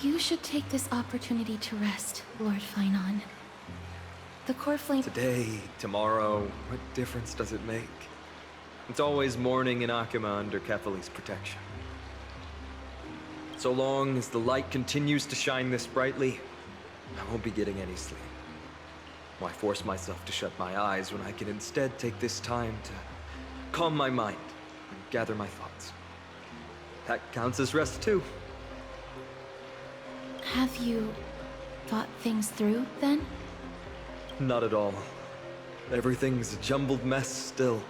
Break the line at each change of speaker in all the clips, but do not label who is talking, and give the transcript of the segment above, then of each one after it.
You should take this opportunity to rest, Lord Finon. The core flame...
Today, tomorrow, what difference does it make? It's always morning in Akima under Kethely's protection. So long as the light continues to shine this brightly, I won't be getting any sleep. Why force myself to shut my eyes when I can instead take this time to calm my mind and gather my thoughts? That counts as rest too.
Have you thought things through, then?
Not at all. Everything's a jumbled mess still.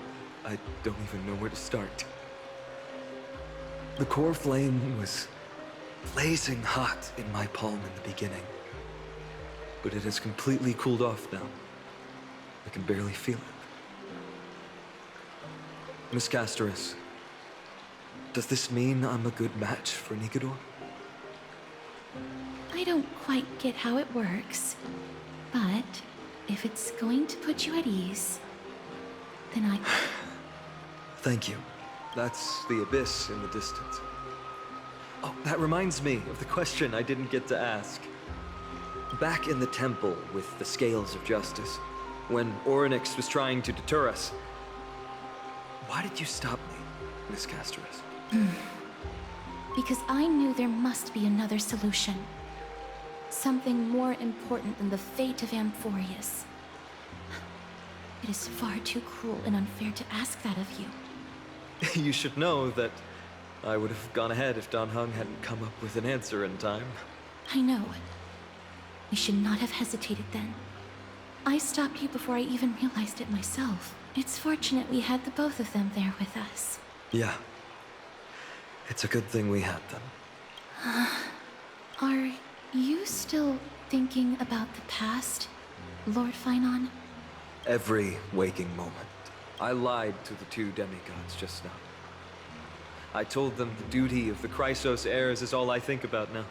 I don't even know where to start. The core flame was blazing hot in my palm in the beginning. But it has completely cooled off now. I can barely feel it. Miss Castoris, does this mean I'm a good match for Nikador?
I don't quite get how it works, but if it's going to put you at ease, then I...
Thank you. That's the abyss in the distance. Oh, that reminds me of the question I didn't get to ask. Back in the temple with the Scales of Justice, when Orynyx was trying to deter us, why did you stop me, Miss Castoris?
Because I knew there must be another solution. Something more important than the fate of Amphorius. It is far too cruel and unfair to ask that of you.
You should know that I would have gone ahead if Don Hung hadn't come up with an answer in time.
I know. You should not have hesitated then. I stopped you before I even realized it myself. It's fortunate we had the both of them there with us.
Yeah. It's a good thing we had them.
Are you still thinking about the past, Lord Finon?
Every waking moment. I lied to the two demigods just now. I told them the duty of the Chrysos heirs is all I think about now.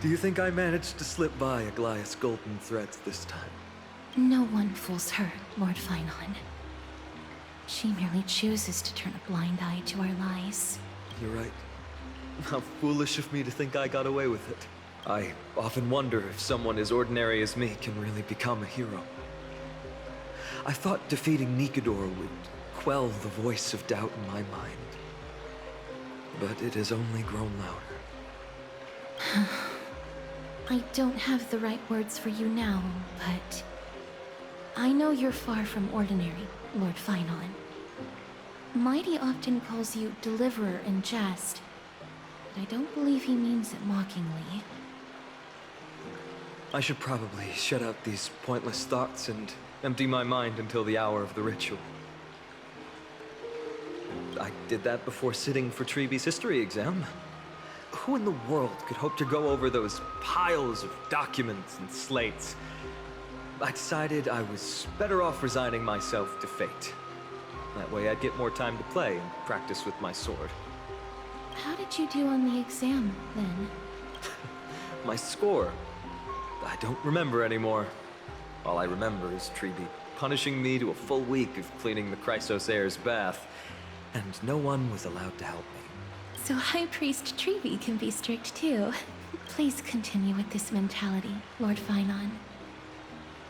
Do you think I managed to slip by Aglaïa's golden threads this time?
No one fools her, Lord Finon. She merely chooses to turn a blind eye to our lies.
You're right. How foolish of me to think I got away with it. I often wonder if someone as ordinary as me can really become a hero. I thought defeating Nikador would quell the voice of doubt in my mind. But it has only grown louder.
I don't have the right words for you now, but... I know you're far from ordinary, Lord Finon. Mighty often calls you Deliverer in jest, but I don't believe he means it mockingly.
I should probably shut out these pointless thoughts and empty my mind until the hour of the ritual. I did that before sitting for Treeby's history exam. Who in the world could hope to go over those piles of documents and slates? I decided I was better off resigning myself to fate. That way I'd get more time to play and practice with my sword.
How did you do on the exam, then?
My score? I don't remember anymore. All I remember is Treeby punishing me to a full week of cleaning the Chrysos heir's bath, and no one was allowed to help me.
So High Priest Treeby can be strict too. Please continue with this mentality, Lord Finon.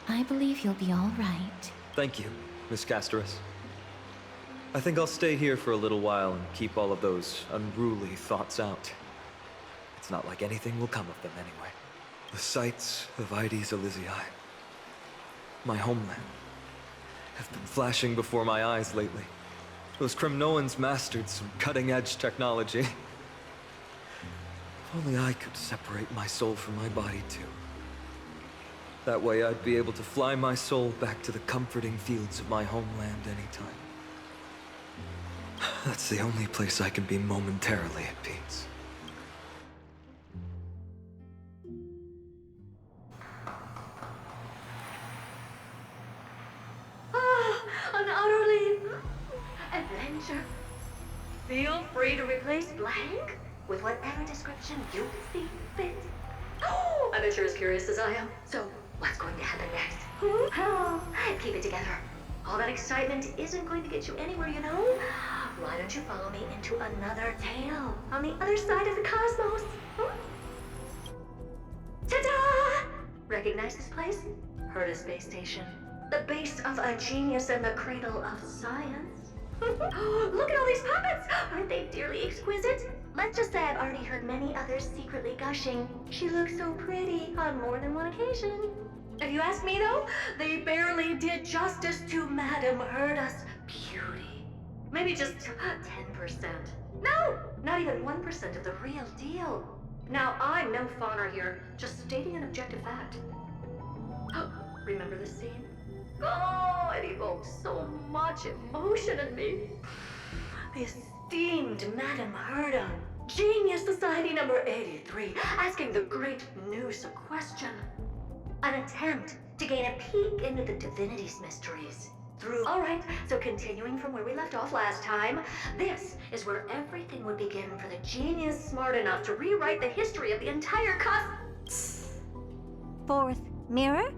I believe you'll be all right.
Thank you, Miss Castoris. I think I'll stay here for a little while and keep all of those unruly thoughts out. It's not like anything will come of them anyway. The sights of Ides Elysiae, my homeland, have been flashing before my eyes lately. Those Kremnoans mastered some cutting-edge technology. If only I could separate my soul from my body too. That way I'd be able to fly my soul back to the comforting fields of my homeland anytime. That's the only place I can be momentarily at peace.
An utterly adventure. Feel free to replace blank with whatever description you see fit. Oh, I bet you're as curious as I am. So, what's going to happen next? Oh, keep it together. All that excitement isn't going to get you anywhere, you know? Why don't you follow me into another tale on the other side of the cosmos? Hmm? Ta-da! Recognize this place? Herta Space Station. The base of a genius and the cradle of science. Look at all these puppets! Aren't they dearly exquisite? Let's just say I've already heard many others secretly gushing. She looks so pretty on more than one occasion. If you ask me though, they barely did justice to Madame Herta's beauty. Maybe just 10%. No, not even 1% of the real deal. Now, I'm no fawner here, just stating an objective fact. Remember this scene? Oh, it evoked so much emotion in me. The esteemed Madame Herta, Genius Society number 83, asking the great Noose a question. An attempt to gain a peek into the divinity's mysteries. Alright, so continuing from where we left off last time, this is where everything would begin for the genius smart enough to rewrite the history of the entire
Fourth mirror?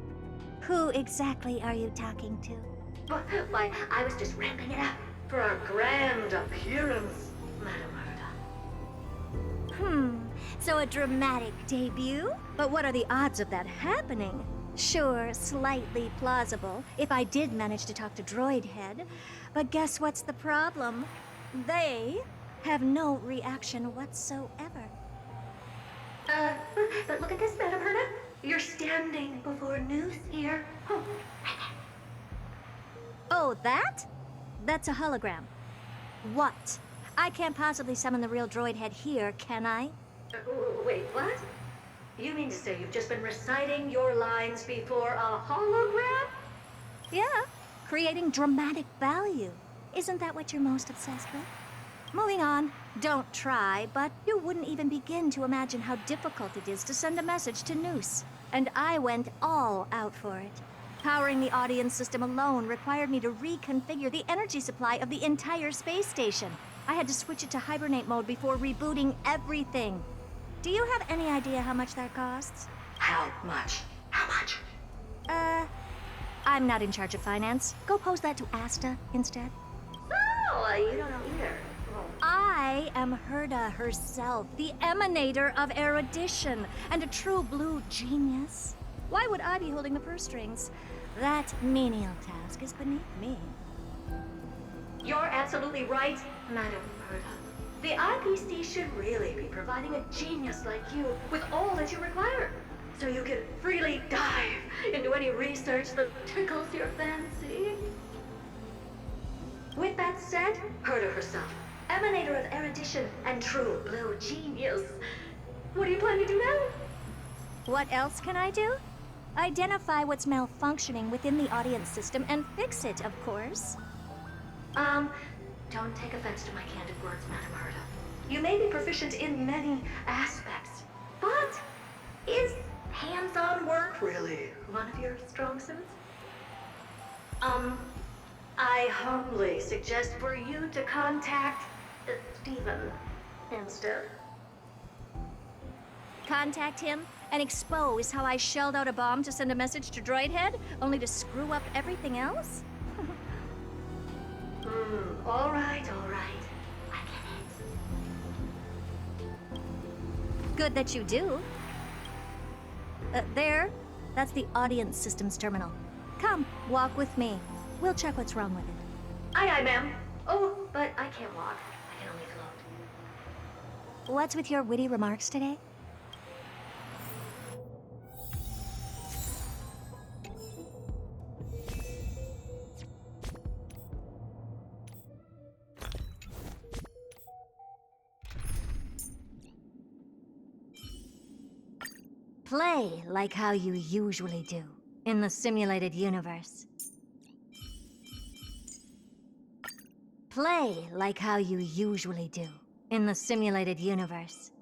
Who exactly are you talking to?
Why, I was just ramping it up for our grand appearance, Madame Herta.
So a dramatic debut? But what are the odds of that happening? Sure, slightly plausible, if I did manage to talk to Droid Head. But guess what's the problem? They have no reaction whatsoever.
But look at this, Madame Herta. You're standing before Noose here.
Oh, that? That's a hologram. What? I can't possibly summon the real Droid Head here, can I?
Wait, what? You mean to say you've just been reciting your lines before a hologram?
Yeah, creating dramatic value. Isn't that what you're most obsessed with? Moving on. Don't try, but you wouldn't even begin to imagine how difficult it is to send a message to Noose. And I went all out for it. Powering the audience system alone required me to reconfigure the energy supply of the entire space station. I had to switch it to hibernate mode before rebooting everything. Do you have any idea how much that costs?
How much? How much?
I'm not in charge of finance. Go pose that to Asta instead.
Oh, you don't know either.
I am Herta herself, the emanator of erudition, and a true blue genius. Why would I be holding the purse strings? That menial task is beneath me.
You're absolutely right, Madame Herta. The IPC should really be providing a genius like you with all that you require, so you can freely dive into any research that tickles your fancy. With that said, Herta herself, emanator of erudition and true blue genius. What do you plan to do now?
What else can I do? Identify what's malfunctioning within the audience system and fix it, of course.
Don't take offense to my candid words, Madame Herta. You may be proficient in many aspects, but is hands-on work really one of your strong suits? I humbly suggest for you to contact Steven instead.
Contact him and expose how I shelled out a bomb to send a message to Droid Head, only to screw up everything else?
All right. I get it.
Good that you do. There. That's the audience systems terminal. Come, walk with me. We'll check what's wrong with it.
Aye, ma'am. Oh, but I can't walk. I can only float.
What's with your witty remarks today? Play like how you usually do in the simulated universe. Play like how you usually do in the simulated universe.